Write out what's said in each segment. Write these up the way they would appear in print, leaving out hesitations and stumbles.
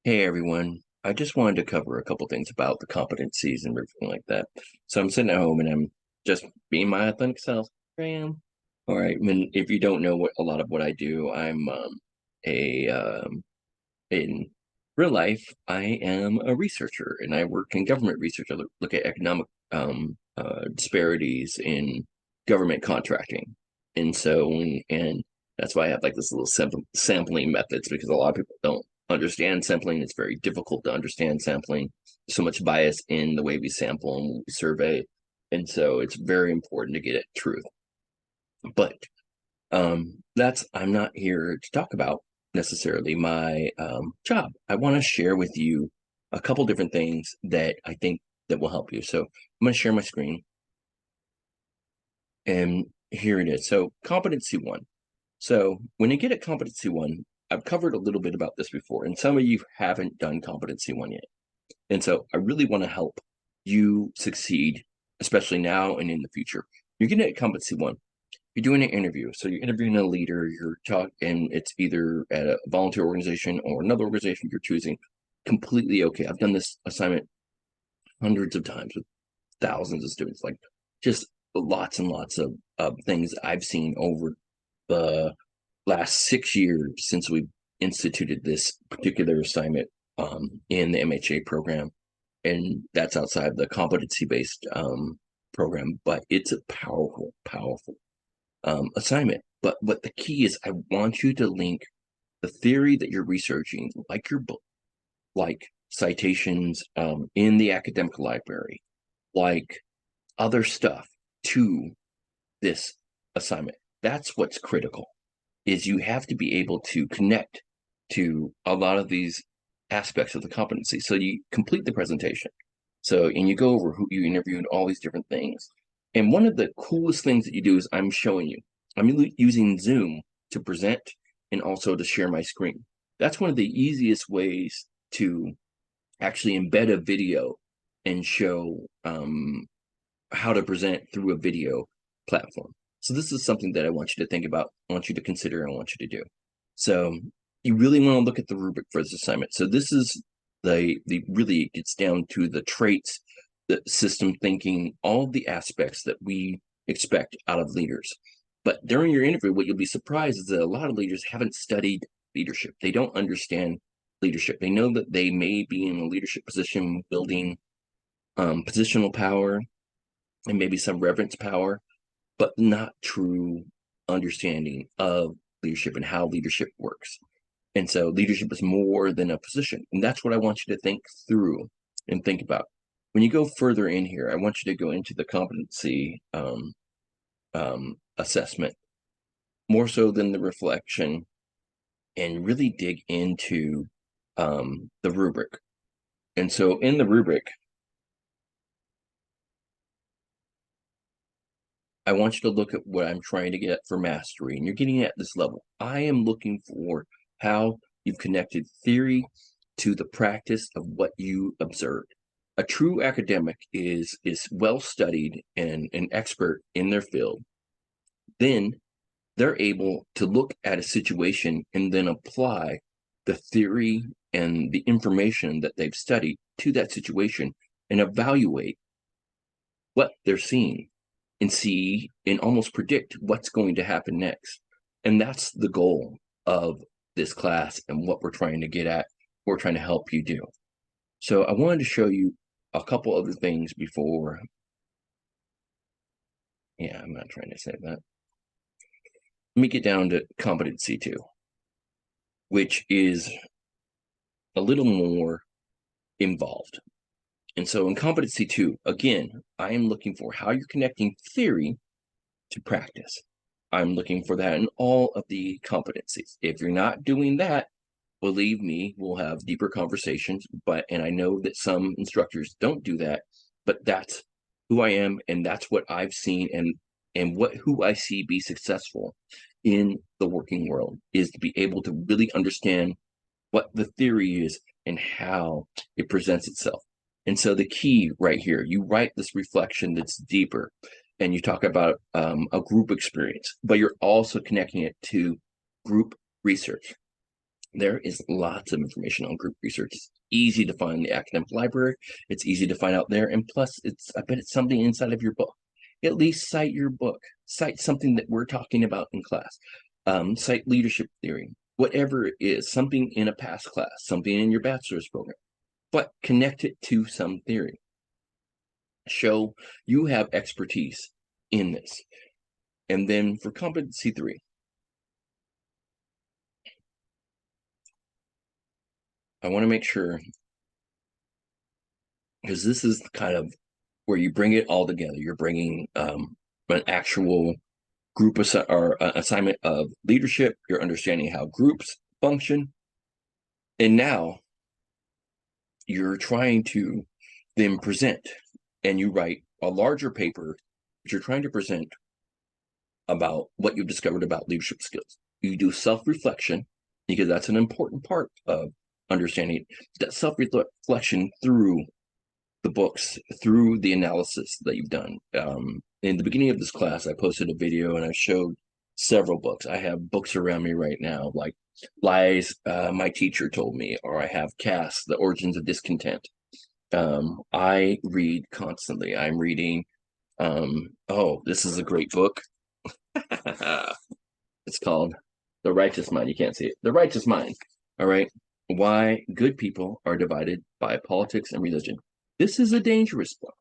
Hey everyone, I just wanted to cover a couple things about the competencies and everything like that. So I'm sitting at home and I'm just being my authentic self. I am. All right. I mean, if you don't know what a lot of what I do, I'm a in real life I am a researcher and I work in government research. I look at economic disparities in government contracting, and that's why I have like this little sampling methods because a lot of people don't understand sampling. It's very difficult to understand sampling. There's so much bias in the way we sample and we survey, and so it's very important to get at truth. But that's I'm not here to talk about necessarily my job. I want to share with you a couple different things that I think that will help you. So I'm going to share my screen, and here it is. So competency one. So when you get at competency one, I've covered a little bit about this before, and some of you haven't done competency one yet. And so I really want to help you succeed, especially now and in the future. You're getting at competency one. You're doing an interview. So you're interviewing a leader, you're talking, and it's either at a volunteer organization or another organization you're choosing. Completely okay. I've done this assignment hundreds of times with thousands of students, like just lots and lots of things I've seen over the last 6 years since we instituted this particular assignment in the MHA program. And that's outside the competency based program, but it's a powerful, powerful assignment. But what the key is, I want you to link the theory that you're researching, like your book, like citations in the academic library, like other stuff, to this assignment. That's what's critical. Is you have to be able to connect to a lot of these aspects of the competency. So you complete the presentation. So, and you go over who you interviewed, all these different things. And one of the coolest things that you do is I'm showing you. I'm using Zoom to present and also to share my screen. That's one of the easiest ways to actually embed a video and show how to present through a video platform. So this is something that I want you to think about, I want you to consider, and I want you to do. So you really want to look at the rubric for this assignment. So this is the really gets down to the traits, the system thinking, all the aspects that we expect out of leaders. But during your interview, what you'll be surprised is that a lot of leaders haven't studied leadership. They don't understand leadership. They know that they may be in a leadership position building positional power and maybe some reverence power, but not true understanding of leadership and how leadership works. And so leadership is more than a position. And that's what I want you to think through and think about. When you go further in here, I want you to go into the competency assessment more so than the reflection, and really dig into the rubric. And so in the rubric, I want you to look at what I'm trying to get for mastery, and you're getting at this level. I am looking for how you've connected theory to the practice of what you observed. A true academic is well studied and an expert in their field. Then they're able to look at a situation and then apply the theory and the information that they've studied to that situation and evaluate what they're seeing and see and almost predict what's going to happen next. And that's the goal of this class and what we're trying to get at, we're trying to help you do. So I wanted to show you a couple other things before. Yeah, I'm not trying to say that. Let me get down to competency two, which is a little more involved. And so in competency two, again, I am looking for how you're connecting theory to practice. I'm looking for that in all of the competencies. If you're not doing that, believe me, we'll have deeper conversations. And I know that some instructors don't do that, but that's who I am, and that's what I've seen, and who I see be successful in the working world is to be able to really understand what the theory is and how it presents itself. And so the key right here, you write this reflection that's deeper, and you talk about a group experience, but you're also connecting it to group research. There is lots of information on group research. It's easy to find in the academic library. It's easy to find out there. And plus, I bet it's something inside of your book. At least cite your book. Cite something that we're talking about in class. Cite leadership theory. Whatever it is, something in a past class, something in your bachelor's program. But connect it to some theory. Show you have expertise in this. And then for competency 3, I want to make sure, because this is kind of where you bring it all together. You're bringing an actual group or assignment of leadership. You're understanding how groups function. And now you're trying to then present, and you write a larger paper, but you're trying to present about what you've discovered about leadership skills. You do self-reflection, because that's an important part of understanding that self-reflection through the books, through the analysis that you've done. In the beginning of this class, I posted a video and I showed several books. I have books around me right now, like Lies My Teacher Told Me, or I have Cass, The Origins of Discontent. I read constantly. I'm reading, oh, this is a great book. It's called The Righteous Mind. You can't see it. The Righteous Mind. All right. Why Good People Are Divided by Politics and Religion. This is a dangerous book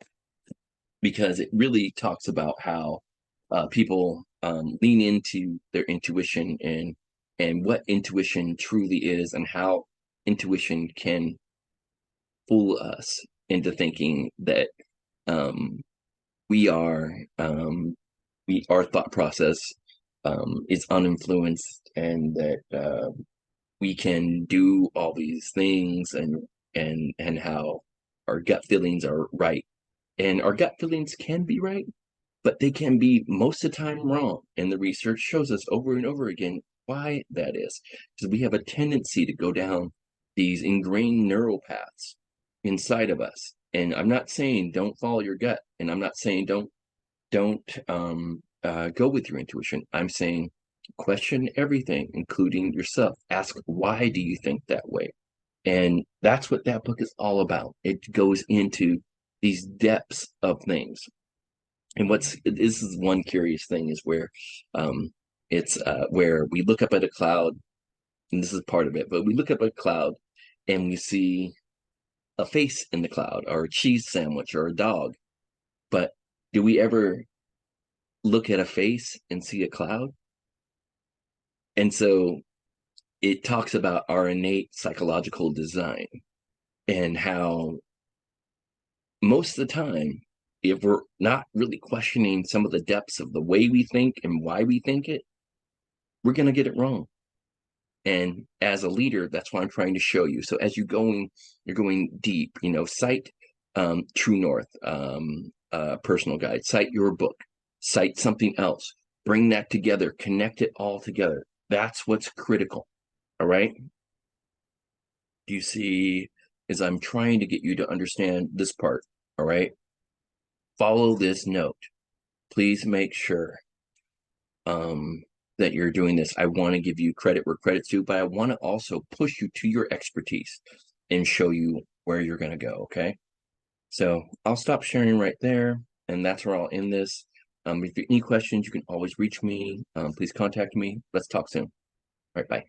because it really talks about how people lean into their intuition and what intuition truly is, and how intuition can fool us into thinking that our thought process is uninfluenced, and that we can do all these things, and how our gut feelings are right. And our gut feelings can be right, but they can be most of the time wrong. And the research shows us over and over again why that is. Because we have a tendency to go down these ingrained neural paths inside of us. And I'm not saying don't follow your gut, and I'm not saying don't go with your intuition. I'm saying question everything, including yourself. Ask, why do you think that way? And that's what that book is all about. It goes into these depths of things. And this is one curious thing, is where it's where we look up at a cloud, and this is part of it, but we look up at a cloud and we see a face in the cloud, or a cheese sandwich, or a dog. But do we ever look at a face and see a cloud? And so it talks about our innate psychological design, and how most of the time, if we're not really questioning some of the depths of the way we think and why we think it, we're going to get it wrong. And as a leader, that's what I'm trying to show you. So as you're going deep, cite True North, personal guide, cite your book, cite something else, bring that together, connect it all together. That's what's critical. All right. Do you see, as I'm trying to get you to understand this part? All right. Follow this note. Please make sure that you're doing this. I want to give you credit where credit's due, but I want to also push you to your expertise and show you where you're going to go. Okay. So I'll stop sharing right there, and that's where I'll end this. If you have any questions, you can always reach me. Please contact me. Let's talk soon. All right. Bye.